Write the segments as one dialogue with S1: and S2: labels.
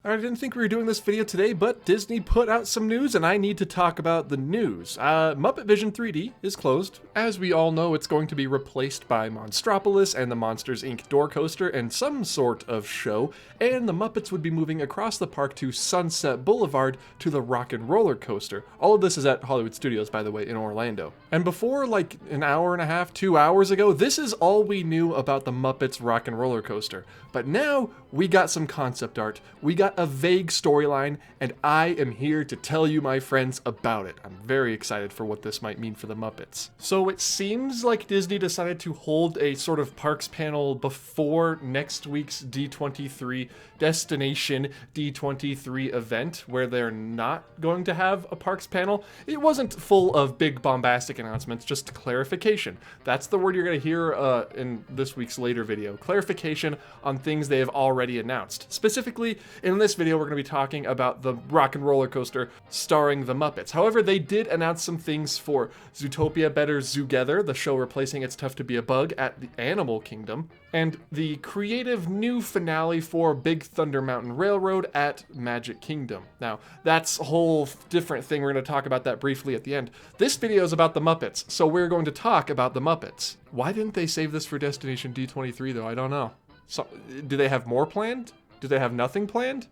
S1: I didn't think we were doing this video today, but Disney put out some news and I need to talk about the news. Muppet Vision 3D is closed. As we all know, it's going to be replaced by Monstropolis and the Monsters, Inc. door coaster and some sort of show, and the Muppets would be moving across the park to Sunset Boulevard to the Rock N Rollercoaster. All of this is at Hollywood Studios, by the way, in Orlando. And before like an hour and a half, 2 hours ago, this is all we knew about the Muppets Rock N Rollercoaster. But now we got some concept art, we got a vague storyline, and I am here to tell you, my friends, about it. I'm very excited for what this might mean for the Muppets. So it seems like Disney decided to hold a sort of parks panel before next week's D23 Destination D23 event, where they're not going to have a parks panel. It wasn't full of big bombastic announcements, just clarification. That's the word you're going to hear in this week's later video. Clarification on things they have already announced. Specifically, in this video, we're going to be talking about the Rock N Rollercoaster starring the Muppets. However, they did announce some things for Zootopia Better Zoogether, the show replacing It's Tough to Be a Bug at the Animal Kingdom, and the creative new finale for Big Thunder Mountain Railroad at Magic Kingdom. Now, that's a whole different thing. We're going to talk about that briefly at the end. This video is about the Muppets, so we're going to talk about the Muppets. Why didn't they save this for Destination D23 though? I don't know. So, do they have more planned? Do they have nothing planned?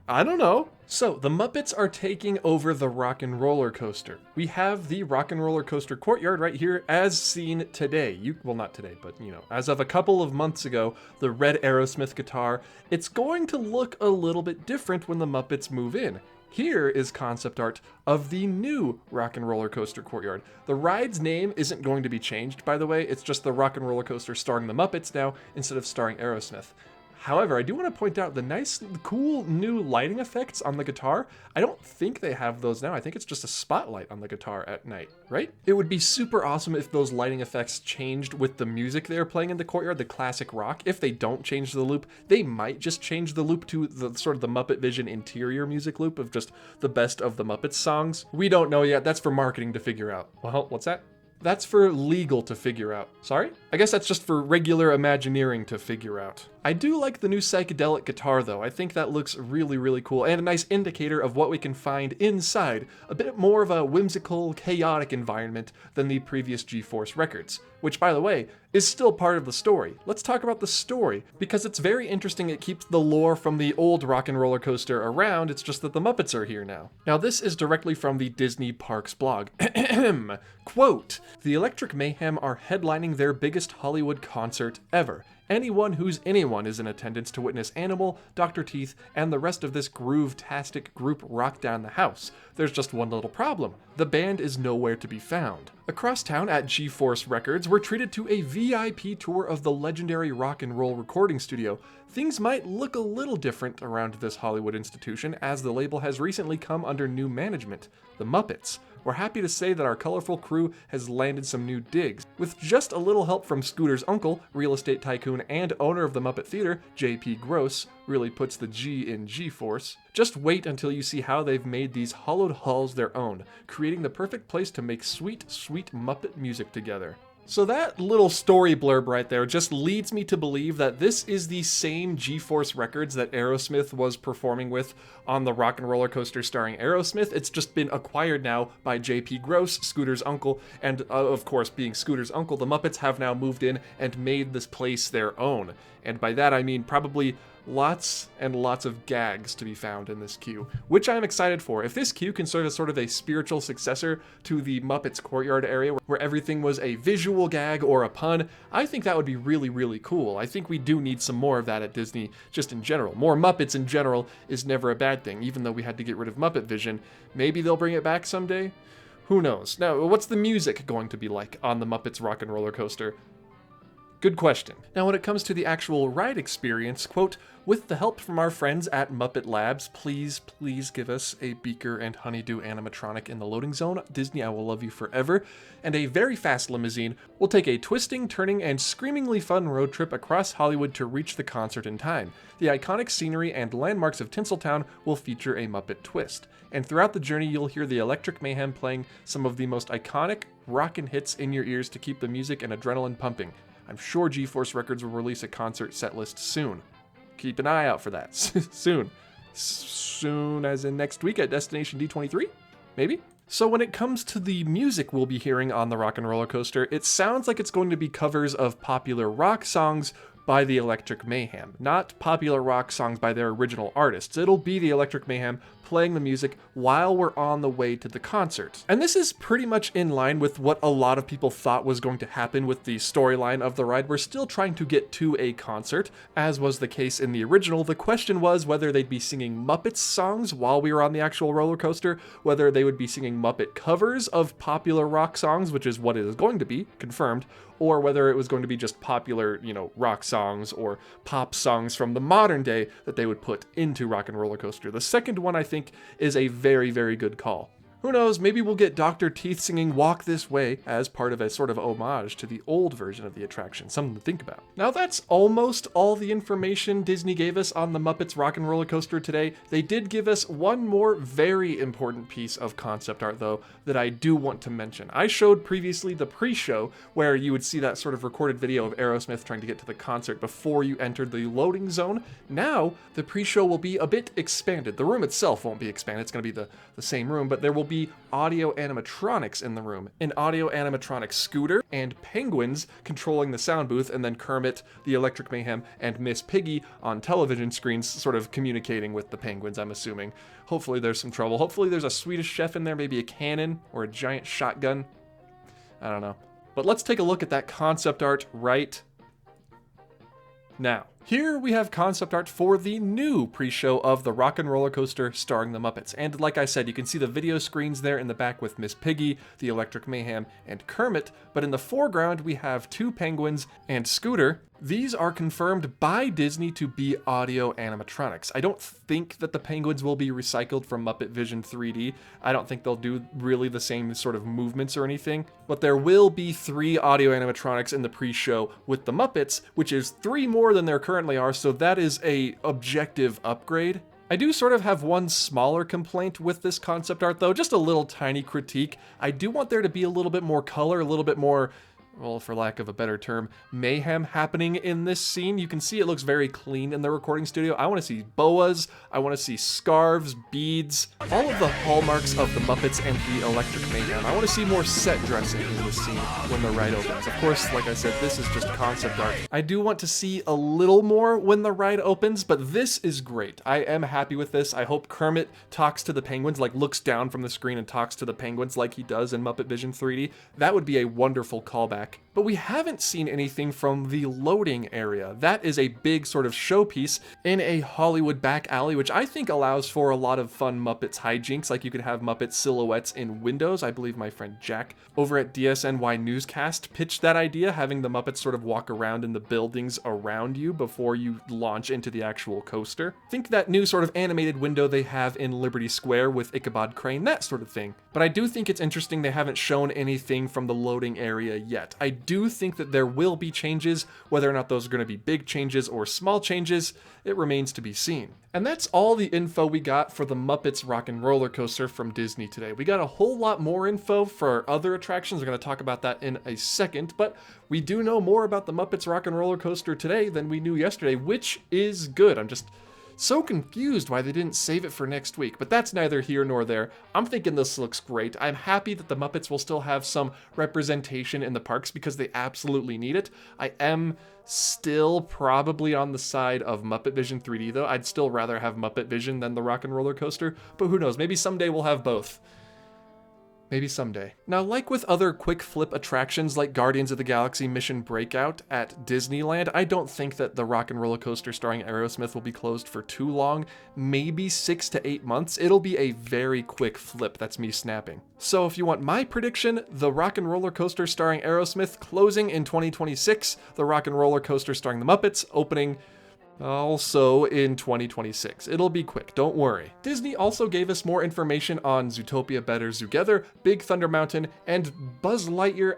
S1: I don't know. So, the Muppets are taking over the Rock N Rollercoaster. We have the Rock N Rollercoaster courtyard right here as seen today. Well, not today, but as of a couple of months ago, the red Aerosmith guitar. It's going to look a little bit different when the Muppets move in. Here is concept art of the new Rock N Rollercoaster courtyard. The ride's name isn't going to be changed, by the way. It's just the Rock N Rollercoaster starring the Muppets now instead of starring Aerosmith. However, I do want to point out the nice, cool new lighting effects on the guitar. I don't think they have those now. I think it's just a spotlight on the guitar at night, right? It would be super awesome if those lighting effects changed with the music they are playing in the courtyard, the classic rock. If they don't change the loop, they might just change the loop to the sort of the Muppet Vision interior music loop of just the best of the Muppets songs. We don't know yet. That's for marketing to figure out. Well, what's that? That's for legal to figure out. Sorry? I guess that's just for regular Imagineering to figure out. I do like the new psychedelic guitar though. I think that looks really, really cool and a nice indicator of what we can find inside. A bit more of a whimsical, chaotic environment than the previous G-Force records, which by the way, is still part of the story. Let's talk about the story, because it's very interesting. It keeps the lore from the old Rock N Rollercoaster around, it's just that the Muppets are here now. Now this is directly from the Disney Parks blog. Quote, "The Electric Mayhem are headlining their biggest Hollywood concert ever. Anyone who's anyone is in attendance to witness Animal, Dr. Teeth, and the rest of this groove-tastic group rock down the house. There's just one little problem. The band is nowhere to be found." Across town at G-Force Records, we're treated to a VIP tour of the legendary rock and roll recording studio. Things might look a little different around this Hollywood institution, as the label has recently come under new management, the Muppets. We're happy to say that our colorful crew has landed some new digs. With just a little help from Scooter's uncle, real estate tycoon and owner of the Muppet Theater, J.P. Gross, really puts the G in G-Force. Just wait until you see how they've made these hollowed halls their own, creating the perfect place to make sweet, sweet Muppet music together. So that little story blurb right there just leads me to believe that this is the same G-Force Records that Aerosmith was performing with on the Rock N Rollercoaster starring Aerosmith. It's just been acquired now by J.P. Gross, Scooter's uncle, and of course, being Scooter's uncle, the Muppets have now moved in and made this place their own. And by that I mean probably lots and lots of gags to be found in this queue, which I'm excited for. If this queue can serve as sort of a spiritual successor to the Muppets courtyard area where everything was a visual gag or a pun, I think that would be really, really cool. I think we do need some more of that at Disney just in general. More Muppets in general is never a bad thing, even though we had to get rid of Muppet Vision. Maybe they'll bring it back someday? Who knows? Now, what's the music going to be like on the Muppets Rock N Rollercoaster? Good question. Now, when it comes to the actual ride experience, quote, "With the help from our friends at Muppet Labs, please give us a Beaker and Honeydew animatronic in the loading zone. Disney, I will love you forever. And a very fast limousine. We'll take a twisting, turning, and screamingly fun road trip across Hollywood to reach the concert in time. The iconic scenery and landmarks of Tinseltown will feature a Muppet twist. And throughout the journey, you'll hear the Electric Mayhem playing some of the most iconic rockin' hits in your ears to keep the music and adrenaline pumping. I'm sure G-Force Records will release a concert set list soon." keep an eye out for that soon. Soon as in next week at Destination D23, maybe? So when it comes to the music we'll be hearing on the Rock N Roller Coaster, it sounds like it's going to be covers of popular rock songs by the Electric Mayhem, not popular rock songs by their original artists. It'll be the Electric Mayhem playing the music while we're on the way to the concert. And this is pretty much in line with what a lot of people thought was going to happen with the storyline of the ride. We're still trying to get to a concert, as was the case in the original. The question was whether they'd be singing Muppets songs while we were on the actual roller coaster, whether they would be singing Muppet covers of popular rock songs, which is what it is going to be, confirmed, or whether it was going to be just popular, rock songs or pop songs from the modern day that they would put into Rock N Roller Coaster. The second one, I think, is a very, very good call. Who knows, maybe we'll get Dr. Teeth singing Walk This Way as part of a sort of homage to the old version of the attraction. Something to think about. Now that's almost all the information Disney gave us on the Muppets Rock N Roller Coaster today. They did give us one more very important piece of concept art though that I do want to mention. I showed previously the pre-show where you would see that sort of recorded video of Aerosmith trying to get to the concert before you entered the loading zone. Now the pre-show will be a bit expanded. The room itself won't be expanded, it's going to be the same room, but there will be audio animatronics in the room. An audio animatronic Scooter and Penguins controlling the sound booth, and then Kermit, the Electric Mayhem, and Miss Piggy on television screens sort of communicating with the Penguins, I'm assuming. Hopefully there's some trouble. Hopefully there's a Swedish chef in there, maybe a cannon or a giant shotgun. I don't know. But let's take a look at that concept art right now. Here we have concept art for the new pre-show of the Rock N Roller Coaster starring the Muppets. And like I said, you can see the video screens there in the back with Miss Piggy, the Electric Mayhem, and Kermit, but in the foreground we have two penguins and Scooter. These are confirmed by Disney to be audio animatronics. I don't think that the penguins will be recycled from Muppet Vision 3D. I don't think they'll do really the same sort of movements or anything, but there will be 3 audio animatronics in the pre-show with the Muppets, which is 3 more than there currently are, so that is a objective upgrade. I do sort of have one smaller complaint with this concept art though, just a little tiny critique. I do want there to be a little bit more color, a little bit more, well, for lack of a better term, mayhem happening in this scene. You can see it looks very clean in the recording studio. I want to see boas, I want to see scarves, beads, all of the hallmarks of the Muppets and the Electric Mayhem. I want to see more set dressing in this scene when the ride opens. Of course, like I said, this is just concept art. I do want to see a little more when the ride opens, but this is great. I am happy with this. I hope Kermit talks to the penguins, like looks down from the screen and talks to the penguins like he does in Muppet Vision 3D. That would be a wonderful callback. But we haven't seen anything from the loading area. That is a big sort of showpiece in a Hollywood back alley, which I think allows for a lot of fun Muppets hijinks, like you could have Muppet silhouettes in windows. I believe my friend Jack over at DSNY Newscast pitched that idea, having the Muppets sort of walk around in the buildings around you before you launch into the actual coaster. Think that new sort of animated window they have in Liberty Square with Ichabod Crane, that sort of thing. But I do think it's interesting they haven't shown anything from the loading area yet. I do think that there will be changes. Whether or not those are going to be big changes or small changes, it remains to be seen. And that's all the info we got for the Muppets Rock N Roller Coaster from Disney today. We got a whole lot more info for other attractions. We're going to talk about that in a second, but we do know more about the Muppets Rock N Roller Coaster today than we knew yesterday, which is good. I'm just so confused why they didn't save it for next week, but that's neither here nor there. I'm thinking this looks great. I'm happy that the Muppets will still have some representation in the parks because they absolutely need it. I am still probably on the side of Muppet Vision 3D though. I'd still rather have Muppet Vision than the Rock N Roller Coaster, but who knows, maybe someday we'll have both. Maybe someday. Now, like with other quick flip attractions like Guardians of the Galaxy Mission Breakout at Disneyland, I don't think that the Rock N Roller Coaster starring Aerosmith will be closed for too long, maybe 6 to 8 months. It'll be a very quick flip, that's me snapping. So if you want my prediction, the Rock N Roller Coaster starring Aerosmith closing in 2026, the Rock N Roller Coaster starring the Muppets opening also in 2026. It'll be quick, don't worry. Disney also gave us more information on Zootopia Better Together, Big Thunder Mountain, and Buzz Lightyear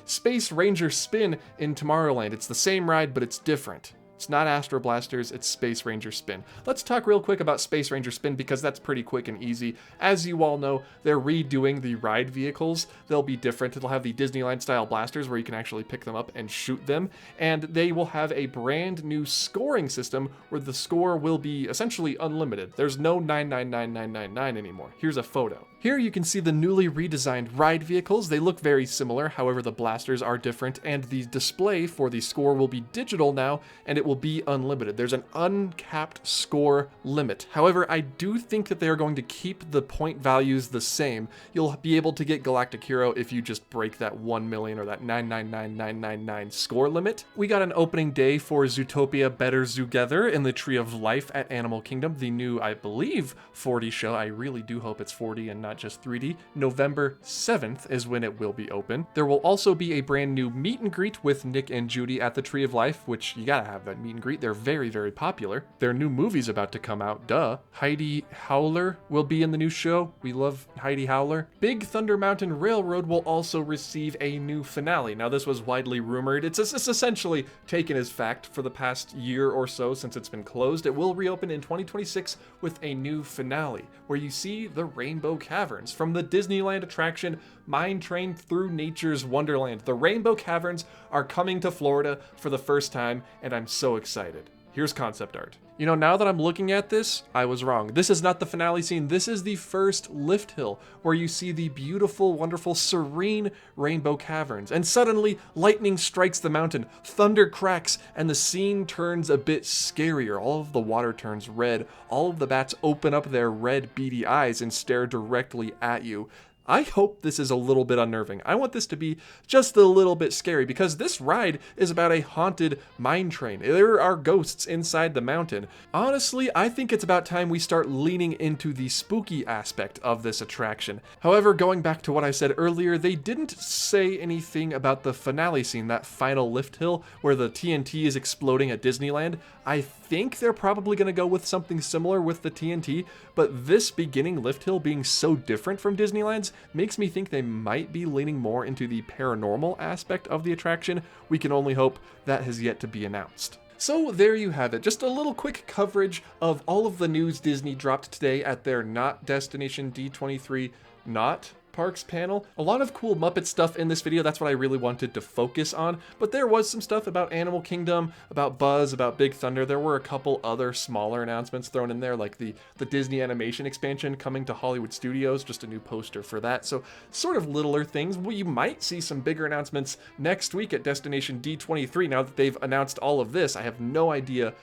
S1: Space Ranger Spin in Tomorrowland. It's the same ride, but it's different. It's not Astro Blasters, it's Space Ranger Spin. Let's talk real quick about Space Ranger Spin because that's pretty quick and easy. As you all know, they're redoing the ride vehicles. They'll be different. It'll have the Disneyland style blasters where you can actually pick them up and shoot them. And they will have a brand new scoring system where the score will be essentially unlimited. There's no 999999 anymore. Here's a photo. Here you can see the newly redesigned ride vehicles. They look very similar, however the blasters are different, and the display for the score will be digital now, and it will be unlimited. There's an uncapped score limit. However, I do think that they are going to keep the point values the same. You'll be able to get Galactic Hero if you just break that 1 million or that 999999 score limit. We got an opening day for Zootopia Better Zootopia in the Tree of Life at Animal Kingdom, the new, I believe, 4D show. I really do hope it's 4D and not just 3D. November 7th is when it will be open. There will also be a brand new meet and greet with Nick and Judy at the Tree of Life, which you gotta have that meet and greet. They're very, very popular. Their new movie's about to come out, duh. Heidi Howler will be in the new show. We love Heidi Howler. Big Thunder Mountain Railroad will also receive a new finale. Now, this was widely rumored. It's essentially taken as fact for the past year or so since it's been closed. It will reopen in 2026 with a new finale, where you see the Rainbow Caverns from the Disneyland attraction Mine Train Through Nature's Wonderland. The Rainbow Caverns are coming to Florida for the first time, and I'm so excited. Here's concept art. You know, now that I'm looking at this, I was wrong. This is not the finale scene. This is the first lift hill where you see the beautiful, wonderful, serene Rainbow Caverns. And suddenly, lightning strikes the mountain, thunder cracks, and the scene turns a bit scarier. All of the water turns red. All of the bats open up their red, beady eyes and stare directly at you. I hope this is a little bit unnerving. I want this to be just a little bit scary because this ride is about a haunted mine train. There are ghosts inside the mountain. Honestly, I think it's about time we start leaning into the spooky aspect of this attraction. However, going back to what I said earlier, they didn't say anything about the finale scene, that final lift hill where the TNT is exploding at Disneyland. I think they're probably going to go with something similar with the TNT, but this beginning lift hill being so different from Disneyland's makes me think they might be leaning more into the paranormal aspect of the attraction. We can only hope that has yet to be announced. So there you have it, just a little quick coverage of all of the news Disney dropped today at their Not Destination D23 Not Parks panel. A lot of cool Muppet stuff in this video, that's what I really wanted to focus on, but there was some stuff about Animal Kingdom, about Buzz, about Big Thunder. There were a couple other smaller announcements thrown in there, like the Disney animation expansion coming to Hollywood Studios, just a new poster for that, so sort of littler things. Well, you might see some bigger announcements next week at Destination D23. Now that they've announced all of this, I have no idea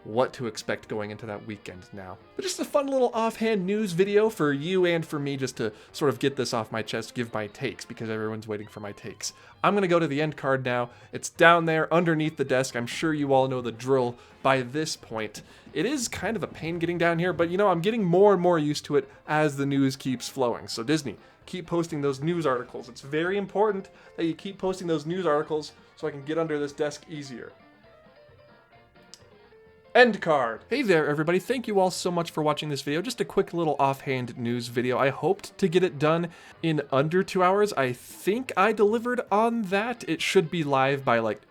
S1: what to expect going into that weekend now. But just a fun little offhand news video for you and for me, just to sort of get this off my chest, give my takes, because everyone's waiting for my takes. I'm gonna go to the end card now. It's down there underneath the desk. I'm sure you all know the drill by this point. It is kind of a pain getting down here, but you know, I'm getting more and more used to it as the news keeps flowing. So Disney, keep posting those news articles. It's very important that you keep posting those news articles so I can get under this desk easier. End card. Hey there, everybody. Thank you all so much for watching this video. Just a quick little offhand news video. I hoped to get it done in under 2 hours. I think I delivered on that. It should be live by like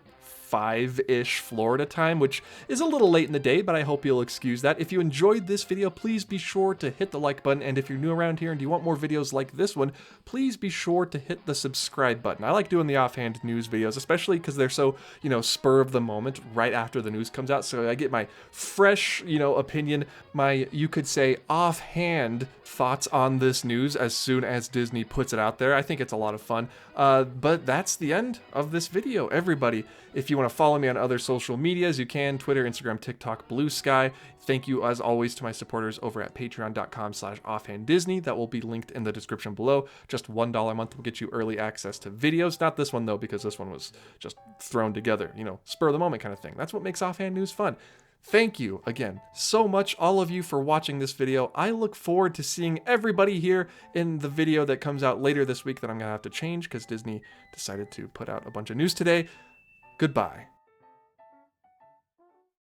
S1: 5-ish Florida time, which is a little late in the day, but I hope you'll excuse that. If you enjoyed this video, please be sure to hit the like button, and if you're new around here and you want more videos like this one, please be sure to hit the subscribe button. I like doing the offhand news videos, especially because they're so, you know, spur of the moment right after the news comes out, so I get my fresh, you know, opinion, my, you could say, offhand thoughts on this news as soon as Disney puts it out there. I think it's a lot of fun, but that's the end of this video, everybody. If you want to follow me on other social medias, you can, Twitter, Instagram, TikTok, Blue Sky. Thank you, as always, to my supporters over at patreon.com/offhanddisney. That will be linked in the description below. Just $1 a month will get you early access to videos. Not this one, though, because this one was just thrown together, you know, spur of the moment kind of thing. That's what makes offhand news fun. Thank you, again, so much, all of you, for watching this video. I look forward to seeing everybody here in the video that comes out later this week that I'm going to have to change because Disney decided to put out a bunch of news today. Goodbye.